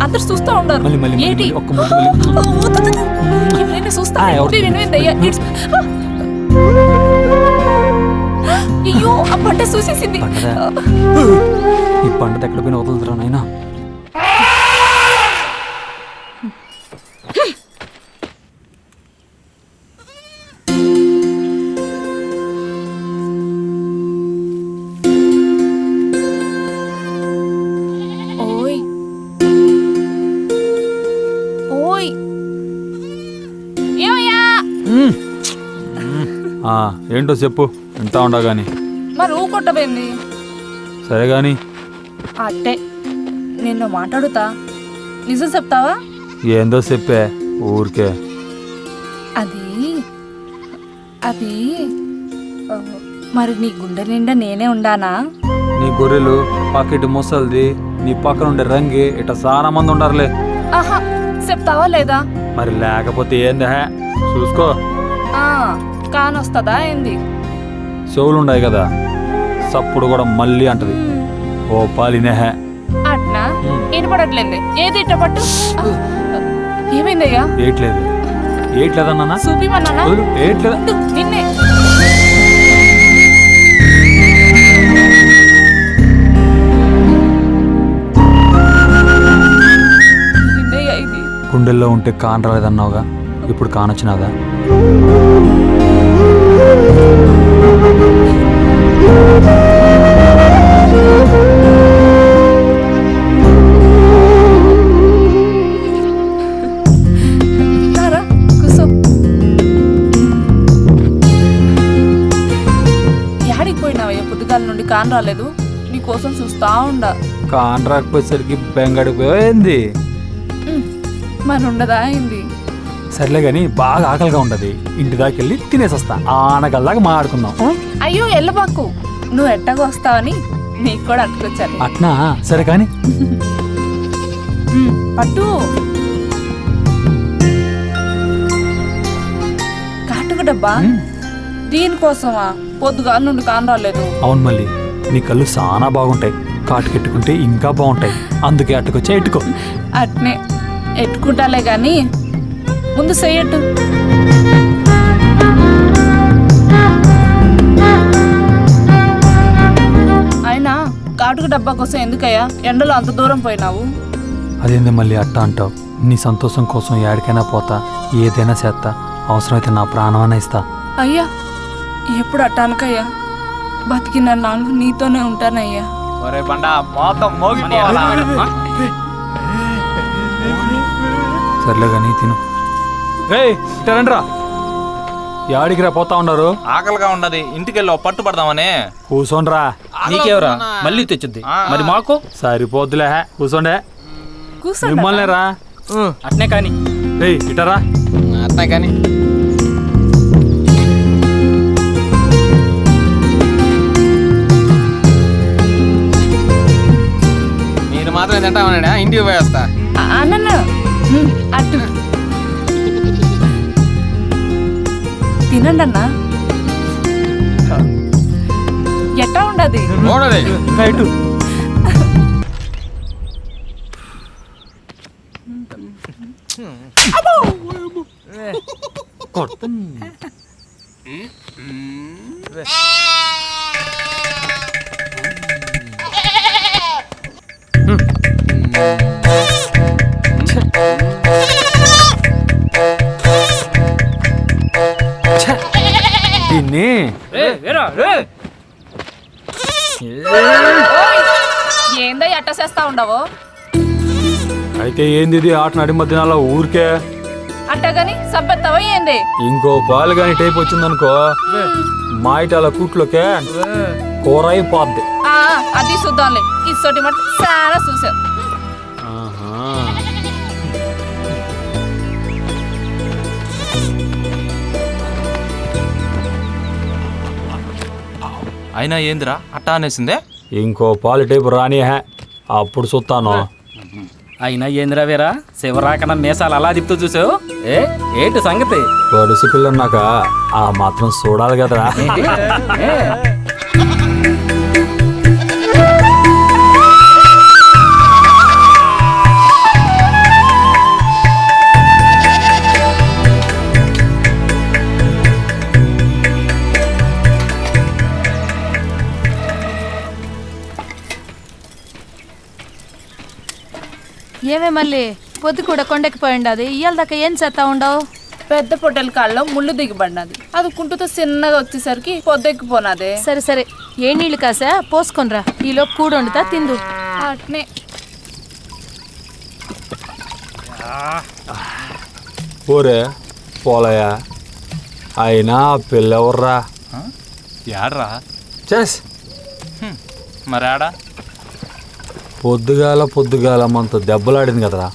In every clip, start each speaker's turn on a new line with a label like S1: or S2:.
S1: అందరు చూస్తూ ఉన్నారు. ఏంటి చూస్తా? అయ్యో ఆ పంట చూసేసింది.
S2: ఈ పంట ఎక్కడ పోయినా వదులుతురా నాయనా. ఏంటో చెప్పు, ఎంత ఉండగాని.
S1: మరి ఊ కొట్టబోయింది.
S2: సరే గాని
S1: అట్టే నిన్ను మాట్లాడుతా, నిజం చెప్తావా?
S2: ఏందో చెప్పే ఊరికే.
S1: అది అది మరి నీ గుండె నిండా నేనే ఉండానా?
S2: నీ గొర్రెలు పాకెట్ ముసల్ది, నీ పక్కన ఉండే రంగి ఇట్లా చాలా మంది ఉండారులే.
S1: ఆహా, చెప్తావా లేదా?
S2: మరి లేకపోతే ఏందా చూసుకో.
S1: కానొస్తుందా ఏంది?
S2: చెవులుండాయి కదా, సప్పుడు కూడా మళ్ళీ అంటది. ఓ పాలినేహ
S1: అట్నా వినపడట్లేదు. ఏది ఇట్ట పట్టు. ఏమైందయ్యా?
S2: ఏట్లేదు ఏట్లేదన్నా
S1: చూపిమన్నా.
S2: ఏట్లేదు
S1: నిన్నే.
S2: గుండెల్లో ఉంటే కాన్ రాలేదన్నావుగా, ఇప్పుడు కానొచ్చినాదా?
S1: యాడికి పోయినావయ్యా? పొద్దుగాల నుండి కాన్ రాలేదు, నీకోసం చూస్తా ఉండా.
S2: కాన్ రాకపోయేసరికి బెంగడిపోయింది.
S1: మరి ఉండదా అయింది?
S2: సర్లే గాని బాగా ఆకలిగా ఉండదు, ఇంటి దాకెళ్ళి తినేసొస్తా. ఆనగల్లాగా మాట్లాడుకుందాం.
S1: అయ్యో ఎల్లబాకు, నువ్వు ఎట్టగా వస్తావని నీకు కూడా అట్టుకొచ్చాను.
S2: అట్నా? సరే కాని
S1: పట్టు. కాటుక డబ్బా దీనికోసమా? పొద్దుగా నుండి కాన్ రాలేదు.
S2: అవును, మళ్ళీ నీ కళ్ళు చాలా బాగుంటాయి, కాటుకెట్టుకుంటే ఇంకా బాగుంటాయి, అందుకే అట్టుకొచ్చా. ఎట్టుకో.
S1: అట్నే ఎట్టుకుంటాలే గాని ముందు చెయ్యట్టు. అయినా కాటుక డబ్బా కోసం ఎందుకయ్యా ఎండలో అంత దూరం పోయినావు?
S2: అదేంది మళ్ళీ అట్ట అంటావు? నీ సంతోషం కోసం ఏడికైనా పోతా, ఏదైనా చేస్తా, అవసరమైతే నా ప్రాణమైనా ఇస్తా.
S1: అయ్యా ఎప్పుడు అట్టానుకయ్యా, బతికిన నాలుగు నీతోనే ఉంటానయ్యా.
S2: సర్లే కానీ తిను. రండిరా, యాడికి రా పోతా ఉన్నారు?
S3: ఆకలిగా ఉండదు, ఇంటికెళ్ళి పట్టు పడదామని.
S2: కూర్చోండ్రా.
S4: నీకేవరా మళ్ళీ తెచ్చుద్ది, మరి మాకు
S2: సరిపోద్దులే. కూర్చోండే. మిమ్మల్ని రా.
S4: అట్నే కానీ
S2: ఇటరా.
S3: అట్నే కానీ మీరు మాత్రం తింటామన్నా, ఇంటికి పోయేస్తా.
S1: అన్న అట్టు తినండి అన్నా. ఎట్టా ఉండదు
S2: ఇటు. దీన్ని
S1: ఏందో ఎట్ట చేస్తా ఉండవో?
S2: అయితే ఏంది ఇది ఆట నడి మధ్యనాల ఊరికే
S1: అట్టగాని సంపెత్తావా ఏంది?
S2: ఇంకో పాలు గాని టైప్ వచ్చిందనుకో, మా ఇటాల కూట్లోకే కూర అయిపోద్ది.
S1: అది చూద్దాంలే, ఇసోటి మాట చాలా చూసా.
S3: అయినా ఏందిరా అట్టా అనేసిందే?
S2: ఇంకో పాలు టైపు రాని అప్పుడు చూస్తాను.
S4: అయినా ఏందిరా వేరా, శివరాకన మీసాలు అలా తిప్పుతూ చూసావు. ఏంటి సంగతి?
S2: పొడిసి పిల్లన్నాక ఆ మాత్రం చూడాలి కదరా.
S5: ఏమే మళ్ళీ పొద్దు కూడా కొండెక్కిపోయింది అది ఇయ్యాల దాకా ఏం చేస్తా ఉండవు?
S1: పెద్ద పొట్టెల కాళ్ళలో ముళ్ళు దిగబడినది, అది కుంటుతో చిన్నగా వచ్చేసరికి పొద్దెక్కిపోనాదే.
S5: సరే సరే, ఏ నీళ్ళు కాసా పోసుకొనిరా, ఈలోపు కూడు వండుతా తిందు.
S1: అట్నే
S2: ఓరే పోలయ్యా, అయినా పిల్లెవర్రా?
S3: యాడ్రా
S2: చెస్
S3: మరి ఆడా
S2: పొద్దుగాల మనతో దెబ్బలాడింది కదరా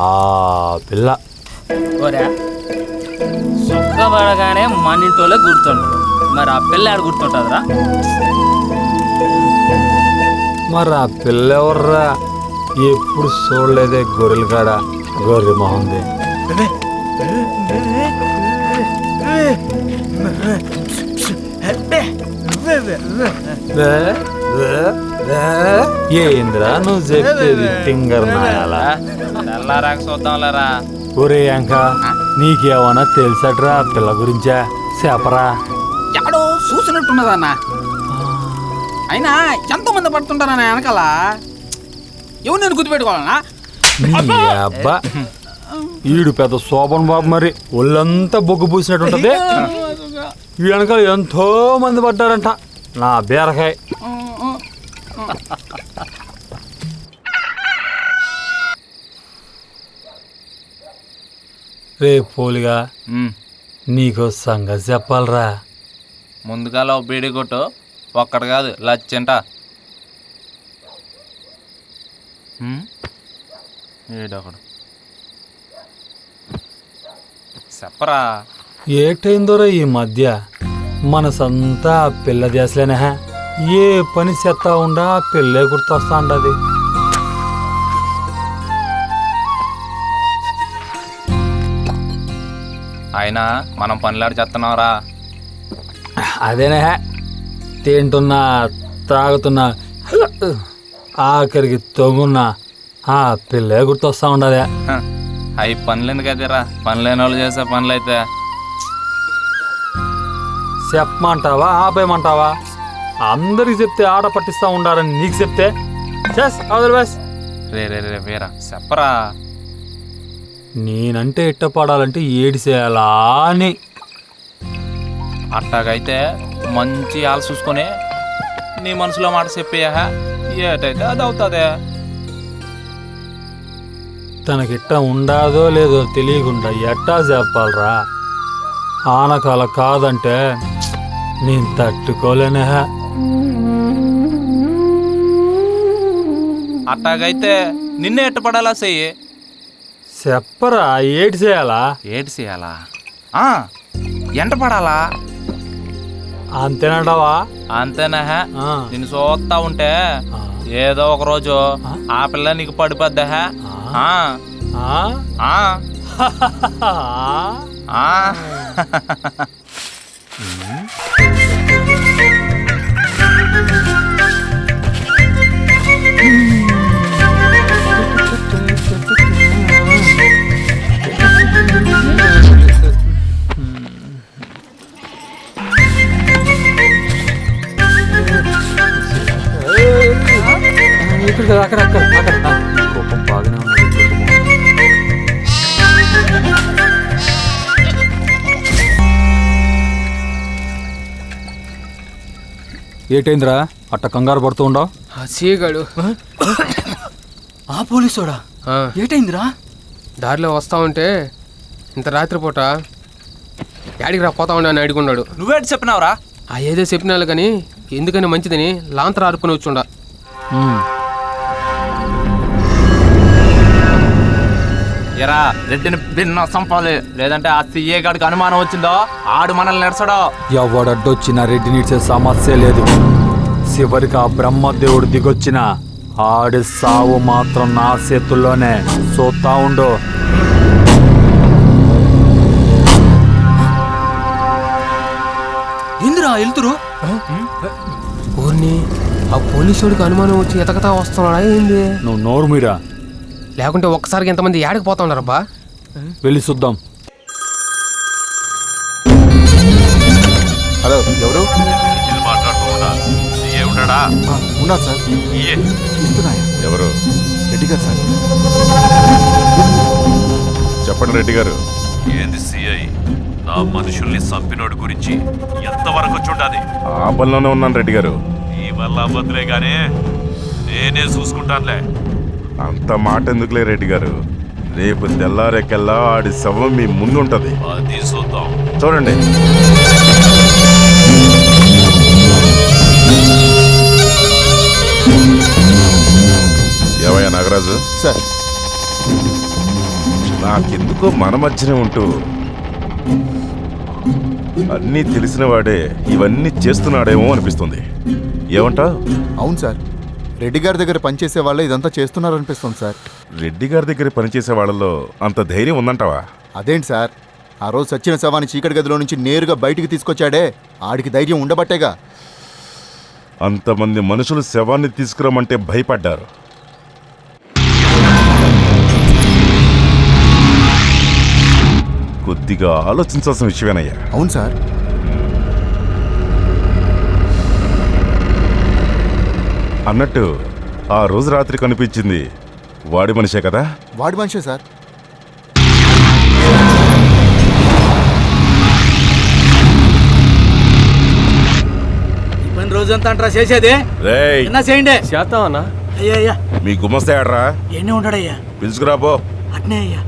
S2: ఆ పిల్ల.
S4: ఓరా సుఖపడగానే మన ఇంటోలే గుర్తుంటారు, మరి ఆ పిల్ల ఆడ గుర్తుంటుందిరా?
S2: మరి ఆ పిల్లెవర్రా? ఎప్పుడు చూడలేదే గొర్రెలు కాడ గొర్రె మొహంది. ఏంద్రా నువ్వు చెప్పేది టింగర్ నాయాలా?
S3: తెల్లారాక చూద్దాంలేరా.
S2: ఒరే అంక, నీకేమన్నా తెలుసట్రా ఆ పిల్ల గురించా? చెప్పరా.
S6: ఎక్కడో చూసినట్టున్నదన్న. అయినా ఎంతో మంది పడుతుంటారన్న వెనకాల, ఎవరు నేను గుర్తుపెట్టుకోవాలన్నా?
S2: నీ అబ్బా, ఈడు పెద్ద శోభన్ బాబు, మరి ఒళ్ళంతా బొగ్గు పూసినట్టుంటది. ఈ వెనకాల ఎంతో మంది పడ్డారంట. నా బీరకాయ. రే పోలిగా, నీకో సంగతి చెప్పాలరా.
S3: ముందుగాల బీడి కొట్టు, ఒక్కడు కాదు లచ్చంట. ఏడొకడు చెప్పరా.
S2: ఏటైందోరా ఈ మధ్య మనసంతా ఆ పిల్ల దేశలేనా? ఏ పని చెత్తా ఉండా ఆ పిల్లే గుర్తొస్తా ఉండది.
S3: అయినా మనం పనిలాడి చేస్తున్నావురా.
S2: అదేనే, తింటున్నా తాగుతున్నా ఆఖరికి తొంగున్నా ఆ పిల్లే గుర్తొస్తా ఉండదే.
S3: అవి పనులు ఎందుకు అయితేరా? పని లేని వాళ్ళు చేసే పనులు అయితే.
S2: చెప్పమంటావా ఆపేయమంటావా? అందరికి చెప్తే ఆడ పట్టిస్తా ఉండారని నీకు చెప్తే
S3: రే రే రే వీరా చెప్పరా.
S2: నేనంటే ఇట్టపడాలంటే ఏడిసేయాలా అని.
S3: అట్టాగైతే మంచి ఆలు చూసుకొని నీ మనసులో మాట చెప్పేయా, ఏటైతే అది అవుతుందే.
S2: తనకిట్ట ఉండాదో లేదో తెలియకుండా ఎట్టా చెప్పాలరా? ఆనకాల కాదంటే నేను తట్టుకోలేనే.
S3: అట్టాగైతే నిన్నే ఎట్టపడాలా చెయ్యి.
S2: చెప్పరా, ఏటి చేయాలా?
S3: ఏటి చేయాలా? ఎంట పడాలా
S2: అంతేనంటావా?
S3: అంతేనా?
S2: ఆ.
S3: నిన్ను చూస్తా ఉంటే ఏదో ఒక రోజు ఆ పిల్ల నీకు పడిపోద్దా.
S2: ఇక్కడ అక్కడ అక్కడ అక్కడ కోపం బాగానే ఉన్నది. ఏటైందిరా అట్ట కంగారు పడుతూ ఉండవు?
S7: చీగాడు
S6: ఆ పోలీసోడా ఏటైందిరా?
S7: దారిలో వస్తా ఉంటే ఇంత రాత్రిపూట యాడికి రా పోతా ఉండే అని అడుగున్నాడు.
S3: నువ్వేటి చెప్పినావురా?
S7: ఆ ఏదో చెప్పినాలు కానీ ఎందుకని మంచిదని లాంతర ఆడుకుని వచ్చుండా.
S3: ఎరా రెడ్డిని భిన్న సంపాలి, లేదంటే ఆ సిఏ గాడికి అనుమానం వచ్చిందో ఆడు మనల్ని నడసడో.
S2: ఎవడడ్డొచ్చిన రెడ్డిని ఇచ్చే సమస్య లేదు. చివరికి ఆ బ్రహ్మదేవుడు దిగొచ్చిన ఆడి సావు మాత్రం నా చేతుల్లోనే. చూస్తా ఉండు.
S6: ఏందిరా వెళ్తురు?
S7: ఊరిని ఆ పోలీసుడికి అనుమానం వచ్చి ఎతకతా వస్తున్నాడా ఏంది?
S2: నువ్వు నోరు మీరా,
S7: లేకుంటే ఒక్కసారికి ఎంతమంది యాడికి పోతా ఉన్నారబ్బా?
S2: వెళ్ళి చూద్దాం.
S8: హలో, ఎవరు?
S6: ఉన్నా సార్, ఇస్తున్నాయా?
S8: ఎవరు?
S6: రెడ్డి
S8: రెడ్డి గారు సార్.
S9: చెప్పండి రెడ్డి గారు.
S10: ఏంది సిఐ, నా మనుషుల్ని చంపినోడి గురించి ఎంతవరకు చూడాలి?
S9: ఆ పనిలోనే ఉన్నాను రెడ్డి గారు.
S10: ఈ వల్ల అవ్వదులే గానీ నేనే చూసుకుంటానులే.
S9: అంత మాట ఎందుకులే రెడ్డి గారు. రేపు తెల్లారేకెల్లా ఆడి శవం మీ ముందుంటది.
S10: అది చూద్దాం.
S9: చూడండి. ఏవయ్యా నాగరాజు
S8: సార్,
S9: నాకెందుకో మన మధ్యనే ఉంటూ అన్నీ తెలిసిన వాడే ఇవన్నీ చేస్తున్నాడేమో అనిపిస్తుంది. ఏమంటావ్?
S8: అవును సార్, రెడ్డి గారి దగ్గర పనిచేసే వాళ్ళే ఇదంతా చేస్తున్నారనిపిస్తుంది సార్.
S9: రెడ్డి గారి దగ్గర పనిచేసే వాళ్ళలో అంత ధైర్యం ఉందంటావా?
S8: అదేంటి సార్, ఆ రోజు సచ్చిన శవాన్ని చీకటి గదిలో నుంచి నేరుగా బయటికి తీసుకొచ్చాడే, ఆడికి ధైర్యం ఉండబట్టేగా.
S9: అంతమంది మనుషులు శవాన్ని తీసుకురమ్మంటే భయపడ్డారు. కొద్దిగా ఆలోచించాల్సిన విషయమేనయ్యా.
S8: అవును సార్.
S9: అన్నట్టు ఆ రోజు రాత్రి కనిపించింది వాడి మనిషే కదా?
S8: వాడి మనిషే సార్.
S6: పని రోజంతా అంటారా చేసేది?
S9: రేయ్,
S6: ఎన్నా చేయండి.
S7: చేద్దాం అన్నా.
S6: అయ్యా అయ్యా,
S9: మీ గుమస్తే ఆడరా,
S6: ఎన్ని ఉంటాడయ్యా?
S9: పిలుచుకురాబో.
S6: అట్నే అయ్యా.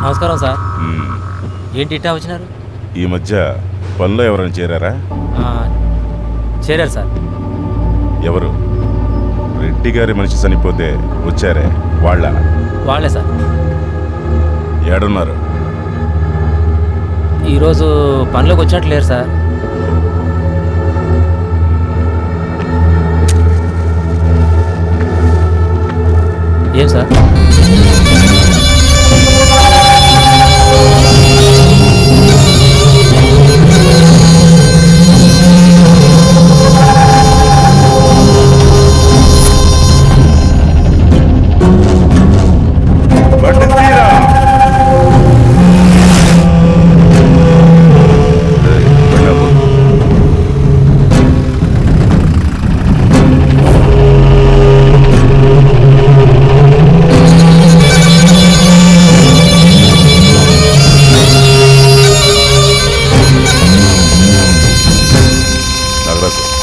S4: నమస్కారం సార్.
S9: మ్మ్.
S4: ఏంటి ఇట్టా వచ్చినారు?
S9: ఈ మధ్య పనిలో ఎవరైనా చేరారా?
S4: చేరారు సార్.
S9: ఎవరు? రెడ్డి గారి మనిషి చనిపోతే వచ్చారే
S4: వాళ్ళే సార్.
S9: ఏడున్నారు?
S4: ఈరోజు పనిలోకి వచ్చినట్లు లేరు సార్. ఏం సార్?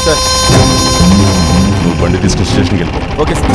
S8: సార్,
S9: నువ్వు బండి తీసుకుని స్టేషన్కి వెళ్ళిపో.
S8: Okay sir.